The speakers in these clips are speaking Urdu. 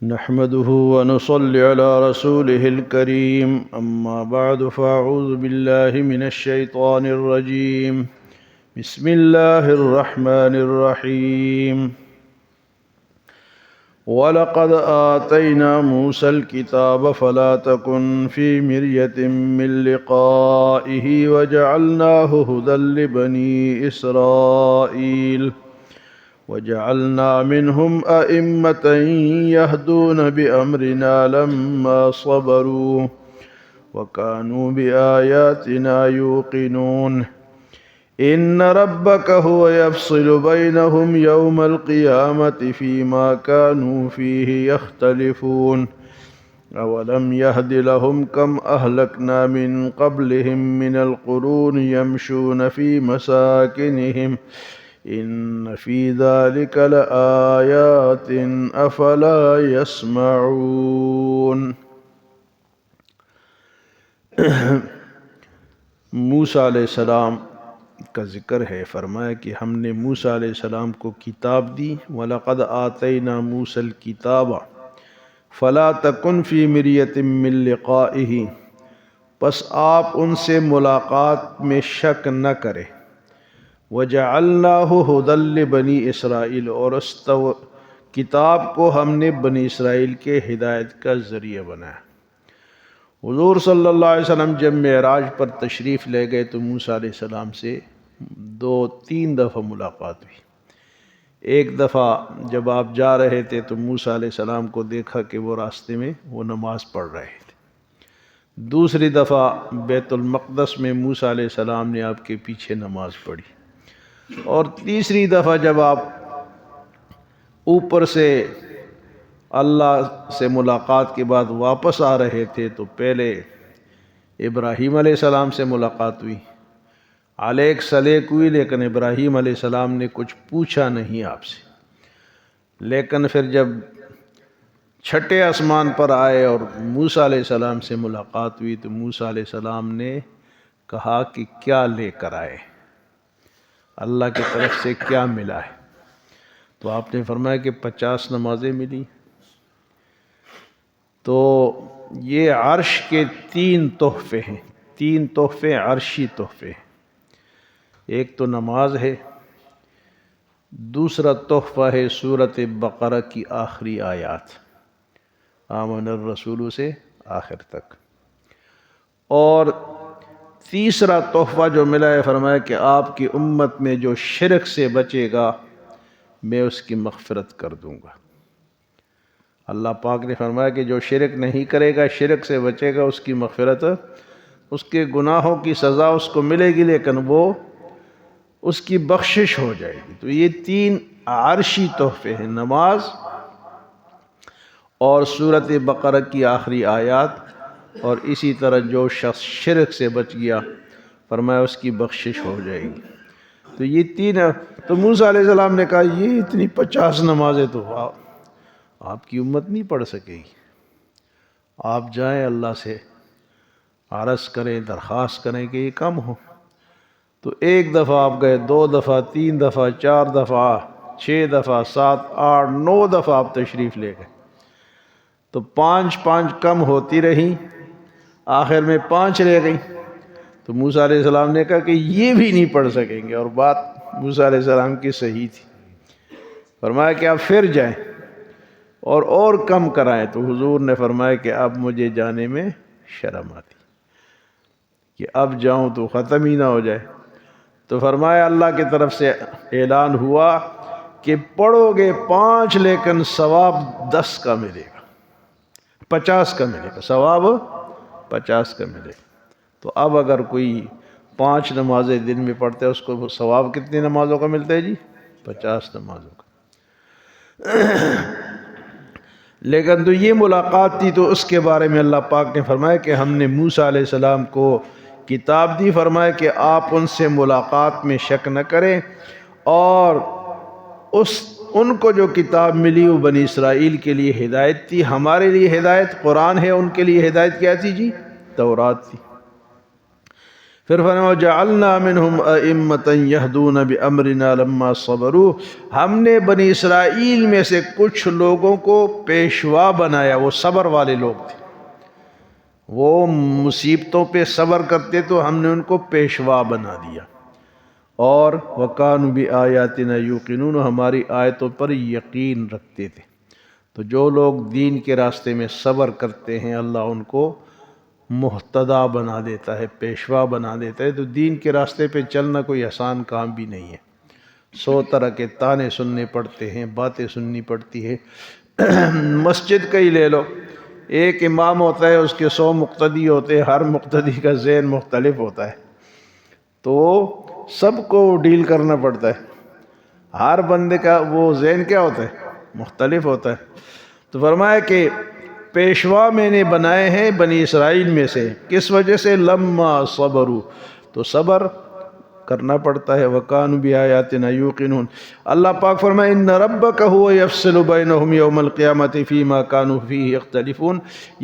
نحمده ونصلي على رسوله الكريم أما بعد فأعوذ بالله من الشيطان الرجيم بسم الله الرحمن الرحيم وَلَقَدْ آتَيْنَا مُوسَى الْكِتَابَ فَلَا تَكُنْ فِي مِرْيَةٍ مِّن لِّقَائِهِ وَجَعَلْنَاهُ هُدًى لِّبَنِي إِسْرَائِيلَ وَجَعَلْنَا مِنْهُمْ أَئِمَّةً يَهْدُونَ بِأَمْرِنَا لَمَّا صَبَرُوا وَكَانُوا بِآيَاتِنَا يُوقِنُونَ إِنَّ رَبَّكَ هُوَ يَفْصِلُ بَيْنَهُمْ يَوْمَ الْقِيَامَةِ فِيمَا كَانُوا فِيهِ يَخْتَلِفُونَ أَوَلَمْ يَهْدِ لَهُمْ كَمْ أَهْلَكْنَا مِنْ قَبْلِهِمْ مِنَ الْقُرُونِ يَمْشُونَ فِي مَسَاكِنِهِمْ إِنَّ فِي ذَلِكَ لَآيَاتٍ أَفَلَا يَسْمَعُونَ۔ موسیٰ علیہ السلام کا ذکر ہے۔ فرمایا کہ ہم نے موسیٰ علیہ السلام کو کتاب دی، وَلَقَدْ آتَيْنَا مُوسَى الْكِتَابَ فَلَا تَكُنْ فِي مِرْيَةٍ مِّن لِّقَائِهِ، پس آپ ان سے ملاقات میں شک نہ کریں۔ وَجَعَلْنَاهُ هُدًى لِّبَنِي إِسْرَائِيلَ، اور اس کتاب کو ہم نے بنی اسرائیل کے ہدایت کا ذریعہ بنایا۔ حضور صلی اللہ علیہ وسلم جب معراج پر تشریف لے گئے تو موسیٰ علیہ السلام سے 2-3 دفعہ ملاقات ہوئی۔ ایک دفعہ جب آپ جا رہے تھے تو موسیٰ علیہ السلام کو دیکھا کہ وہ راستے میں وہ نماز پڑھ رہے تھے۔ دوسری دفعہ بیت المقدس میں موسیٰ علیہ السلام نے آپ کے پیچھے نماز پڑھی، اور تیسری دفعہ جب آپ اوپر سے اللہ سے ملاقات کے بعد واپس آ رہے تھے تو پہلے ابراہیم علیہ السلام سے ملاقات ہوئی، علیک سلیک ہوئی، لیکن ابراہیم علیہ السلام نے کچھ پوچھا نہیں آپ سے۔ لیکن پھر جب چھٹے آسمان پر آئے اور موسیٰ علیہ السلام سے ملاقات ہوئی تو موسیٰ علیہ السلام نے کہا کہ کیا لے کر آئے، اللہ کی طرف سے کیا ملا ہے؟ تو آپ نے فرمایا کہ 50 نمازیں ملی۔ تو یہ عرش کے 3 تحفے ہیں، 3 تحفے عرشی تحفے ہیں۔ ایک تو نماز ہے، دوسرا تحفہ ہے سورۃ بقرہ کی آخری آیات، آمن الرسول سے آخر تک، اور تیسرا تحفہ جو ملا ہے فرمایا کہ آپ کی امت میں جو شرک سے بچے گا میں اس کی مغفرت کر دوں گا۔ اللہ پاک نے فرمایا کہ جو شرک نہیں کرے گا، شرک سے بچے گا، اس کی مغفرت، اس کے گناہوں کی سزا اس کو ملے گی، لیکن وہ اس کی بخشش ہو جائے گی۔ تو یہ 3 عرشی تحفے ہیں، نماز اور سورۃ بقرہ کی آخری آیات، اور اسی طرح جو شخص شرک سے بچ گیا فرمایا اس کی بخشش ہو جائے گی۔ تو یہ 3، تو موسیٰ علیہ السلام نے کہا یہ اتنی 50 نمازیں تو آپ کی امت نہیں پڑھ سکے گی، آپ جائیں اللہ سے عرض کریں، درخواست کریں کہ یہ کم ہو۔ تو 1 دفعہ آپ گئے، 2 دفعہ، 3 دفعہ، 4 دفعہ، 6 دفعہ، 7، 8، 9 دفعہ آپ تشریف لے گئے، تو 5 کم ہوتی رہی، آخر میں 5 رہ گئی۔ تو موسیٰ علیہ السلام نے کہا کہ یہ بھی نہیں پڑھ سکیں گے، اور بات موسیٰ علیہ السلام کی صحیح تھی۔ فرمایا کہ آپ پھر جائیں اور کم کرائیں۔ تو حضور نے فرمایا کہ اب مجھے جانے میں شرم آتی کہ اب جاؤں تو ختم ہی نہ ہو جائے۔ تو فرمایا اللہ کی طرف سے اعلان ہوا کہ پڑھو گے 5 لیکن ثواب 10 کا ملے گا، 50 کا ملے گا، ثواب 50 کا ملے گا۔ تو اب اگر کوئی 5 نمازیں دن میں پڑھتے ہے اس کو ثواب کتنی نمازوں کا ملتا ہے جی؟ 50 نمازوں کا۔ لیکن تو یہ ملاقات تھی، تو اس کے بارے میں اللہ پاک نے فرمایا کہ ہم نے موسیٰ علیہ السلام کو کتاب دی، فرمایا کہ آپ ان سے ملاقات میں شک نہ کریں، اور ان کو جو کتاب ملی وہ بنی اسرائیل کے لیے ہدایت تھی، ہمارے لیے ہدایت قرآن ہے، ان کے لیے ہدایت کیا تھی جی؟ تورات تھی۔ پھر فرمایا جعلنا منہم ائمۃ یہدون بامرنا لما صبروا، ہم نے بنی اسرائیل میں سے کچھ لوگوں کو پیشوا بنایا، وہ صبر والے لوگ تھے، وہ مصیبتوں پہ صبر کرتے تو ہم نے ان کو پیشوا بنا دیا، اور وَكَانُوا بِآيَاتِنَا يُوقِنُونَ، ہماری آیتوں پر یقین رکھتے تھے۔ تو جو لوگ دین کے راستے میں صبر کرتے ہیں اللہ ان کو مہتدا بنا دیتا ہے، پیشوا بنا دیتا ہے۔ تو دین کے راستے پہ چلنا کوئی آسان کام بھی نہیں ہے، 100 طرح کے طعنے سننے پڑتے ہیں، باتیں سننی پڑتی ہے۔ مسجد کا ہی لے لو، ایک امام ہوتا ہے، اس کے 100 مقتدی ہوتے ہیں، ہر مقتدی کا ذہن مختلف ہوتا ہے، تو سب کو ڈیل کرنا پڑتا ہے، ہر بندے کا وہ ذہن کیا ہوتا ہے، مختلف ہوتا ہے۔ تو فرمایا کہ پیشوا میں نے بنائے ہیں بنی اسرائیل میں سے، کس وجہ سے؟ لما صبروا، تو صبر کرنا پڑتا ہے، وَكَانُوا بِآيَاتِنَا يُوقِنُونَ۔ اللہ پاک فرمائے ان ربک هو یفصل بینہم یوم القیامۃ فیما کانوا فیہ یختلفون۔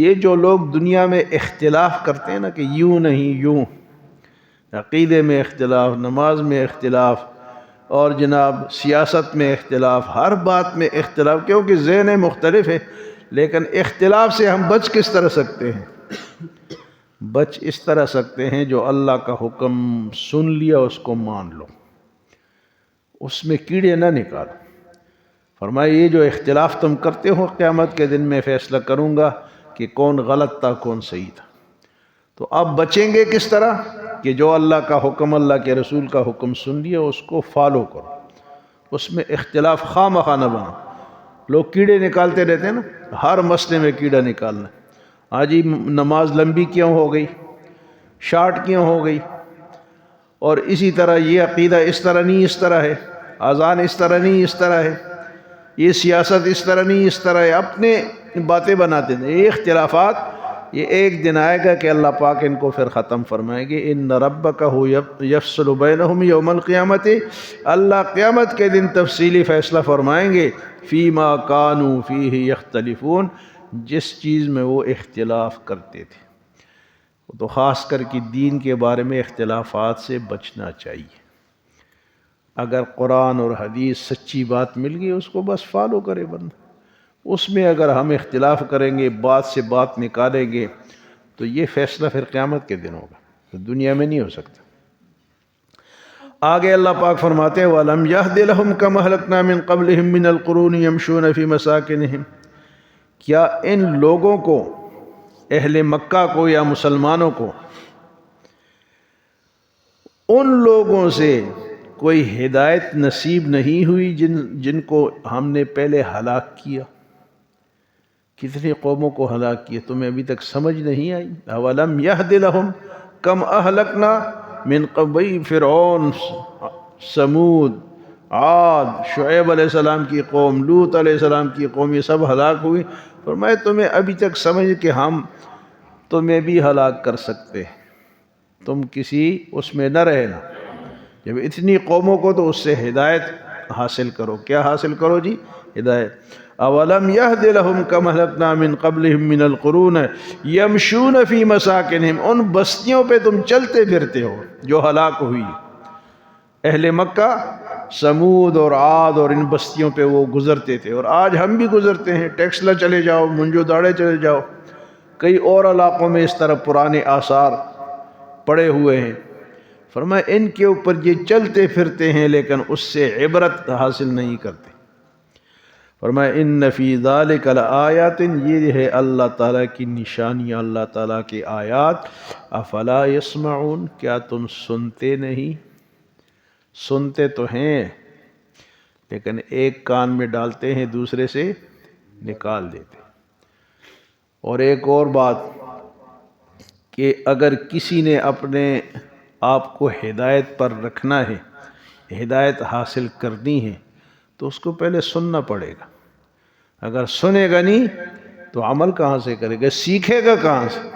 یہ جو لوگ دنیا میں اختلاف کرتے ہیں نا کہ یوں نہیں یوں، عقیدے میں اختلاف، نماز میں اختلاف، اور جناب سیاست میں اختلاف، ہر بات میں اختلاف، کیونکہ ذہن مختلف ہے، لیکن اختلاف سے ہم بچ کس طرح سکتے ہیں؟ بچ اس طرح سکتے ہیں جو اللہ کا حکم سن لیا اس کو مان لو، اس میں کیڑے نہ نکالو۔ فرمایا یہ جو اختلاف تم کرتے ہو، قیامت کے دن میں فیصلہ کروں گا کہ کون غلط تھا کون صحیح تھا۔ تو اب بچیں گے کس طرح؟ کہ جو اللہ کا حکم، اللہ کے رسول کا حکم سن لیا اس کو فالو کرو، اس میں اختلاف خواہ مخواہ نہ بنو۔ لوگ کیڑے نکالتے رہتے ہیں نا، ہر مسئلے میں کیڑا نکالنا، ہاں جی نماز لمبی کیوں ہو گئی، شارٹ کیوں ہو گئی، اور اسی طرح یہ عقیدہ اس طرح نہیں اس طرح ہے، اذان اس طرح نہیں اس طرح ہے، یہ سیاست اس طرح نہیں اس طرح ہے، اپنے باتیں بناتے ہیں۔ یہ اختلافات یہ ایک دن آئے گا کہ اللہ پاک ان کو پھر ختم فرمائے گے۔ ان ربک هو یفصل بینہم یوم القیامۃ، اللہ قیامت کے دن تفصیلی فیصلہ فرمائیں گے، فیما کانوا فیہ یختلفون، جس چیز میں وہ اختلاف کرتے تھے۔ تو خاص کر کے دین کے بارے میں اختلافات سے بچنا چاہیے۔ اگر قرآن اور حدیث سچی بات مل گئی اس کو بس فالو کرے بندہ، اس میں اگر ہم اختلاف کریں گے، بات سے بات نکالیں گے، تو یہ فیصلہ پھر قیامت کے دن ہوگا، تو دنیا میں نہیں ہو سکتا۔ آگے اللہ پاک فرماتے ہیں وَلَمْ يَهْدِ لَهُمْ كَمْ أَهْلَكْنَا مِنْ قَبْلِهِمْ مِنَ الْقُرُونِ يَمْشُونَ فِي مَسَاكِنِهِمْ، کیا ان لوگوں کو، اہل مکہ کو یا مسلمانوں کو، ان لوگوں سے کوئی ہدایت نصیب نہیں ہوئی جن کو ہم نے پہلے ہلاک کیا؟ کتنی قوموں کو ہلاک کیا، تمہیں ابھی تک سمجھ نہیں آئی؟ اولم یہد لہم کم اہلکنا من قبل، فرعون، سمود، عاد، شعیب علیہ السلام کی قوم، لوط علیہ السلام کی قوم، یہ سب ہلاک ہوئی۔ فرمایا تمہیں ابھی تک سمجھ کہ ہم تمہیں بھی ہلاک کر سکتے، تم کسی اس میں نہ رہنا۔ جب اتنی قوموں کو تو اس سے ہدایت حاصل کرو، کیا حاصل کرو جی؟ ہدایت۔ اولم یہد لہم کم اہلکنا من قبلہم من القرون یمشون فی مساکنہم، ان بستیوں پہ تم چلتے پھرتے ہو جو ہلاک ہوئی، اہل مکہ، سمود اور عاد اور ان بستیوں پہ وہ گزرتے تھے، اور آج ہم بھی گزرتے ہیں۔ ٹیکسلا چلے جاؤ، منجو داڑے چلے جاؤ، کئی اور علاقوں میں اس طرح پرانے آثار پڑے ہوئے ہیں۔ فرمایا ان کے اوپر یہ چلتے پھرتے ہیں لیکن اس سے عبرت حاصل نہیں کرتے۔ فرمایا ان فی ذالک لآیات، یہ ہے اللہ تعالیٰ کی نشانیاں، اللہ تعالیٰ کی آیات۔ افلا یسمعون، کیا تم سنتے نہیں؟ سنتے تو ہیں لیکن ایک کان میں ڈالتے ہیں دوسرے سے نکال دیتے۔ اور ایک اور بات کہ اگر کسی نے اپنے آپ کو ہدایت پر رکھنا ہے، ہدایت حاصل کرنی ہے، تو اس کو پہلے سننا پڑے گا۔ اگر سنے گا نہیں تو عمل کہاں سے کرے گا، سیکھے گا کہاں سے؟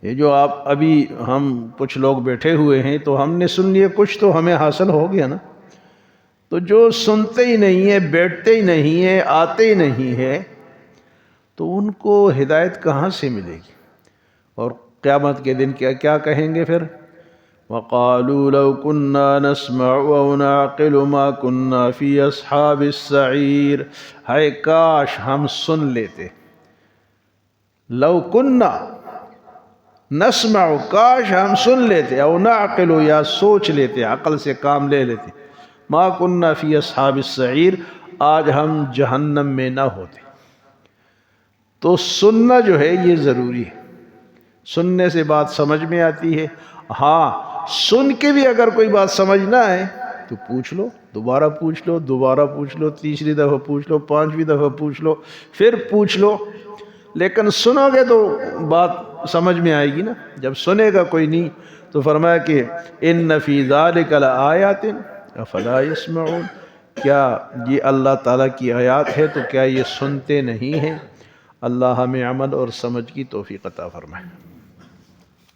یہ جو ابھی ہم کچھ لوگ بیٹھے ہوئے ہیں تو ہم نے سن لیے، کچھ تو ہمیں حاصل ہو گیا نا۔ تو جو سنتے ہی نہیں ہے، بیٹھتے ہی نہیں ہے، آتے ہی نہیں ہے، تو ان کو ہدایت کہاں سے ملے گی؟ اور قیامت کے دن کیا کہیں گے پھر؟ وقالوا لو كنا نسمع او نعقل ما كنا في اصحاب السعیر، ہے کاش ہم سن لیتے، لو كنا نسمع، کاش ہم سن لیتے، او نعقل یا سوچ لیتے، عقل سے کام لے لیتے، ما كنا في اصحاب السعیر، آج ہم جہنم میں نہ ہوتے۔ تو سننا جو ہے یہ ضروری ہے، سننے سے بات سمجھ میں آتی ہے۔ ہاں سن کے بھی اگر کوئی بات سمجھ نہ آئے تو پوچھ لو، دوبارہ پوچھ لو، دوبارہ پوچھ لو، تیسری دفعہ پوچھ لو، پانچویں دفعہ پوچھ لو، پھر پوچھ لو، لیکن سنو گے تو بات سمجھ میں آئے گی نا۔ جب سنے گا کوئی نہیں تو فرمایا کہ ان فی ذلک لآیات افلا یسمعون، کیا یہ اللہ تعالیٰ کی آیات ہے تو کیا یہ سنتے نہیں ہیں؟ اللہ ہمیں عمل اور سمجھ کی توفیق عطا فرمائے۔